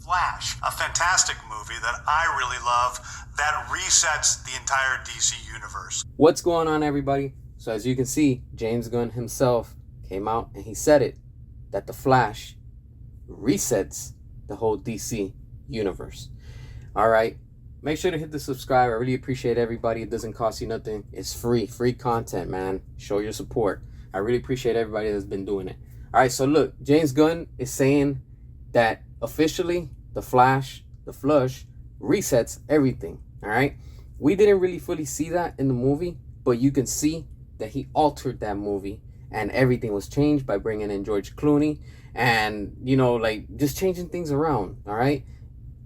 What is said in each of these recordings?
Flash, a fantastic movie that I really love that resets the entire DC universe. What's going on, everybody? So as you can see, James Gunn himself came out and he said it, that The Flash resets the whole DC universe. All right, make sure to hit the subscribe. I really appreciate everybody. It doesn't cost you nothing. It's free content, man. Show your support. I really appreciate everybody that's been doing it. All right, so look, James Gunn is saying that officially the Flash resets everything. All right, we didn't really fully see that in the movie, but you can see that he altered that movie and everything was changed by bringing in George Clooney and, like just changing things around. All right,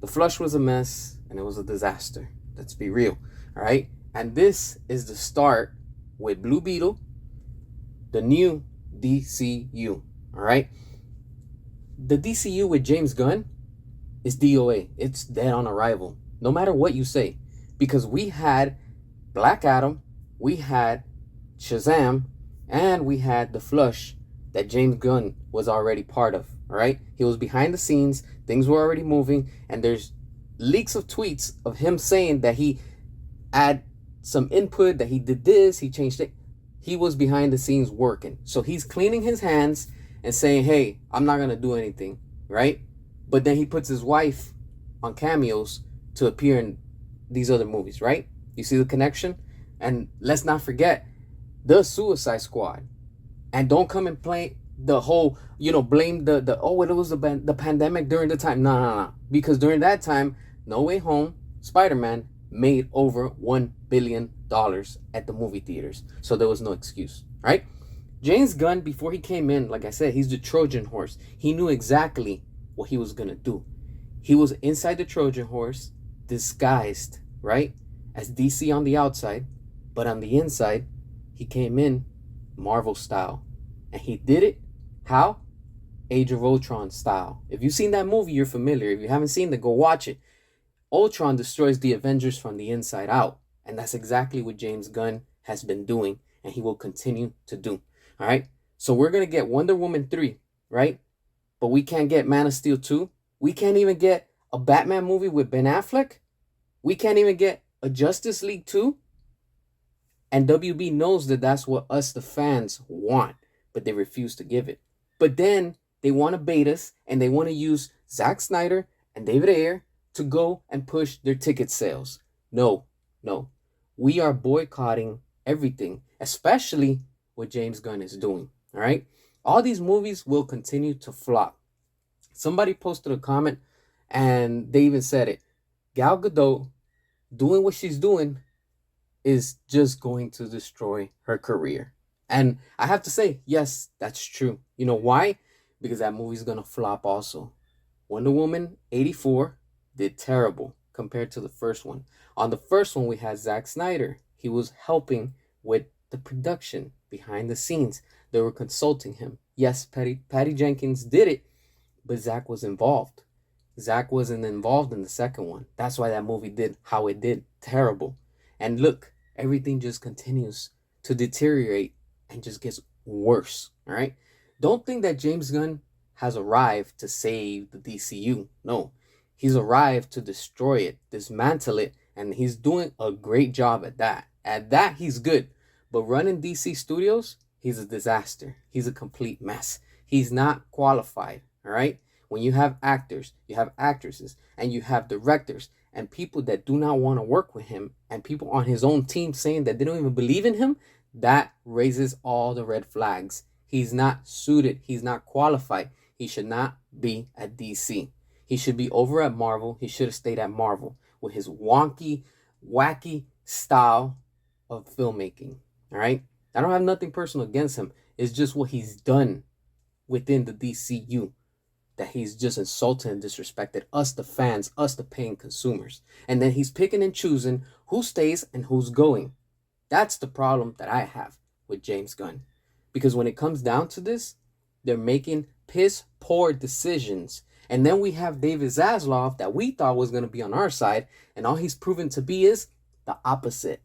the Flush was a mess and it was a disaster. Let's be real. All right, and this is the start with Blue Beetle, the new DCU. All right, the DCU with James Gunn is DOA. It's dead on arrival, no matter what you say, because we had Black Adam, we had Shazam, and we had the Flush that James Gunn was already part of. All right, he was behind the scenes, things were already moving, and there's leaks of tweets of him saying that he had some input, that he did this, he changed it. He was behind the scenes working, so he's cleaning his hands and saying, hey, I'm not gonna do anything, right? But then he puts his wife on cameos to appear in these other movies, right? You see the connection? And let's not forget the Suicide Squad. And don't come and play the whole, blame the it was the pandemic during the time. No. Because during that time, No Way Home, Spider-Man made over $1 billion at the movie theaters. So there was no excuse, right? James Gunn, before he came in, like I said, he's the Trojan horse. He knew exactly what he was going to do. He was inside the Trojan horse, disguised, right, as DC on the outside, but on the inside, he came in Marvel style. And he did it, how? Age of Ultron style. If you've seen that movie, you're familiar. If you haven't seen it, go watch it. Ultron destroys the Avengers from the inside out. And that's exactly what James Gunn has been doing, and he will continue to do. All right, so we're going to get Wonder Woman 3, right? But we can't get Man of Steel 2. We can't even get a Batman movie with Ben Affleck. We can't even get a Justice League 2. And WB knows that that's what us, the fans, want, but they refuse to give it. But then they want to bait us, and they want to use Zack Snyder and David Ayer to go and push their ticket sales. No. We are boycotting everything, especially what James Gunn is doing. All right, all these movies will continue to flop. Somebody posted a comment and they even said it. Gal Gadot doing what she's doing is just going to destroy her career. And I have to say, yes, that's true. You know why? Because that movie's going to flop also. Wonder Woman 84 did terrible compared to the first one. On the first one, we had Zack Snyder. He was helping with the production behind the scenes. They were consulting him. Yes, Patty Jenkins did it, but Zack was involved. Zack wasn't involved in the second one. That's why that movie did how it did. Terrible. And look, everything just continues to deteriorate and just gets worse. All right? Don't think that James Gunn has arrived to save the DCU. No. He's arrived to destroy it, dismantle it, and he's doing a great job at that. At that, he's good. But running DC Studios, he's a disaster. He's a complete mess. He's not qualified, all right? When you have actors, you have actresses, and you have directors, and people that do not want to work with him, and people on his own team saying that they don't even believe in him, that raises all the red flags. He's not suited. He's not qualified. He should not be at DC. He should be over at Marvel. He should have stayed at Marvel with his wonky, wacky style of filmmaking. All right? I don't have nothing personal against him. It's just what he's done within the DCU that he's just insulted and disrespected us, the fans, us, the paying consumers. And then he's picking and choosing who stays and who's going. That's the problem that I have with James Gunn. Because when it comes down to this, they're making piss poor decisions. And then we have David Zaslav that we thought was going to be on our side. And all he's proven to be is the opposite.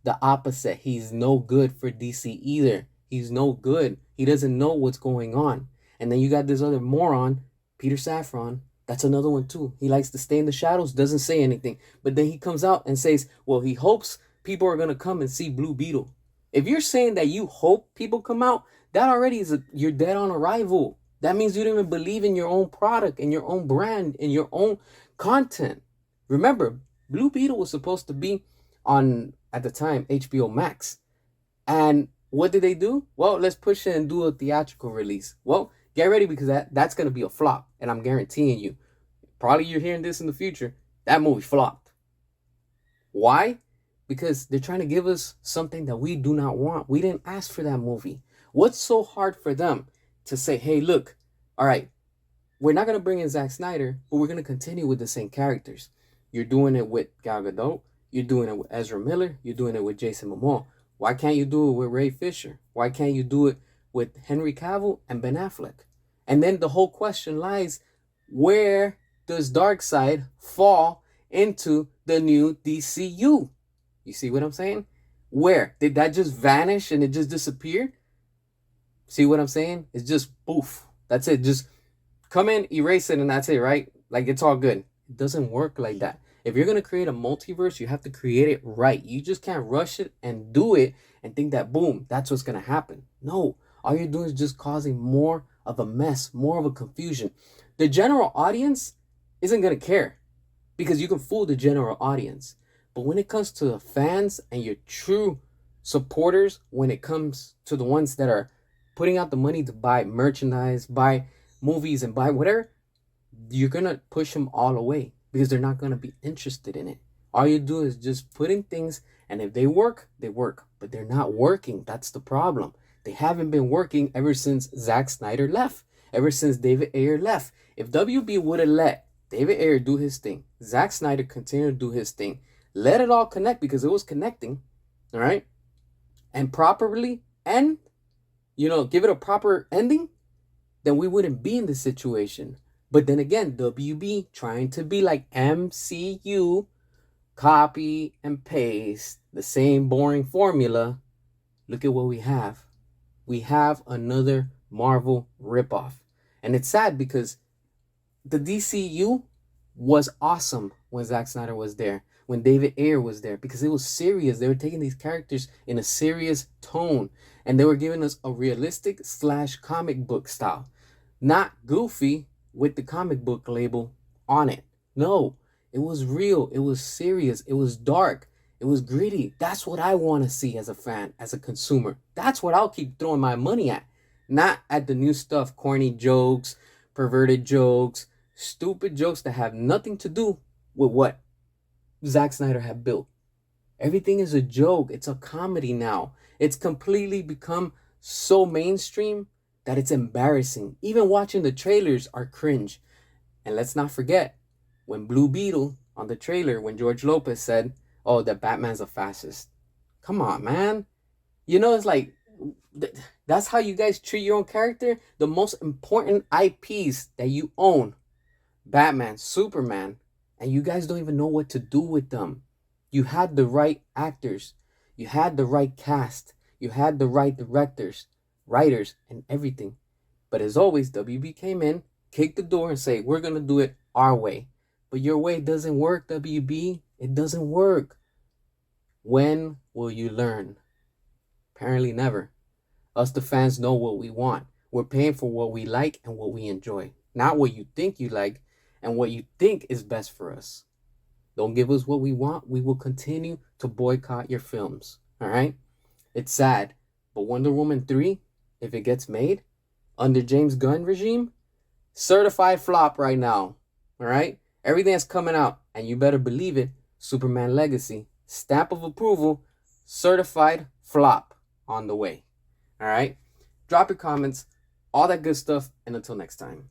The opposite. He's no good for DC either. He's no good. He doesn't know what's going on. And then you got this other moron, Peter Safran, That's another one too. He likes to stay in the shadows, doesn't say anything. But then he comes out and says, well, he hopes people are going to come and see Blue Beetle. If you're saying that you hope people come out, that already is you're dead on arrival. That means you don't even believe in your own product, in your own brand, in your own content. Remember, Blue Beetle was supposed to be on, at the time, HBO Max. And what did they do? Well, let's push it and do a theatrical release. Well, get ready, because that's going to be a flop. And I'm guaranteeing you, probably you're hearing this in the future, that movie flopped. Why? Because they're trying to give us something that we do not want. We didn't ask for that movie. What's so hard for them to say, hey, look, all right, we're not going to bring in Zack Snyder, but we're going to continue with the same characters. You're doing it with Gal Gadot. You're doing it with Ezra Miller. You're doing it with Jason Momoa. Why can't you do it with Ray Fisher? Why can't you do it with Henry Cavill and Ben Affleck? And then the whole question lies, where does Darkseid fall into the new DCU? You see what I'm saying? Where? Did that just vanish and it just disappeared? See what I'm saying? It's just poof. That's it. Just come in, erase it, and that's it, right? Like, it's all good. It doesn't work like that. If you're going to create a multiverse, you have to create it right. You just can't rush it and do it and think that, boom, that's what's going to happen. No. All you're doing is just causing more of a mess, more of a confusion. The general audience isn't going to care, because you can fool the general audience. But when it comes to the fans and your true supporters, when it comes to the ones that are putting out the money to buy merchandise, buy movies, and buy whatever, you're going to push them all away, because they're not going to be interested in it. All you do is just put in things, and if they work, they work. But they're not working. That's the problem. They haven't been working ever since Zack Snyder left, ever since David Ayer left. If WB would have let David Ayer do his thing, Zack Snyder continue to do his thing, let it all connect, because it was connecting, all right, and properly, and, give it a proper ending, then we wouldn't be in this situation. But then again, WB trying to be like MCU, copy and paste the same boring formula. Look at what we have. We have another Marvel ripoff. And it's sad, because the DCU was awesome when Zack Snyder was there, when David Ayer was there, because it was serious. They were taking these characters in a serious tone, and they were giving us a realistic / comic book style, not goofy with the comic book label on it. No, it was real. It was serious. It was dark. It was gritty. That's what I want to see as a fan, as a consumer. That's what I'll keep throwing my money at, not at the new stuff, corny jokes, perverted jokes, stupid jokes that have nothing to do with what Zack Snyder had built. Everything is a joke. It's a comedy now. It's completely become so mainstream that it's embarrassing. Even watching the trailers are cringe. And let's not forget, when Blue Beetle, on the trailer, when George Lopez said, oh, that Batman's a fascist. Come on, man. It's like, that's how you guys treat your own character? The most important IPs that you own, Batman, Superman, and you guys don't even know what to do with them. You had the right actors. You had the right cast. You had the right directors, writers, and everything. But as always, WB came in, kicked the door, and say, we're going to do it our way. But your way doesn't work, WB. It doesn't work. When will you learn? Apparently never. Us, the fans, know what we want. We're paying for what we like and what we enjoy, not what you think you like and what you think is best for us. Don't give us what we want. We will continue to boycott your films. All right? It's sad, but Wonder Woman 3, if it gets made under James Gunn regime, certified flop right now. All right? Everything that's coming out, and you better believe it, Superman Legacy, stamp of approval, certified flop on the way. All right? Drop your comments, all that good stuff, and until next time.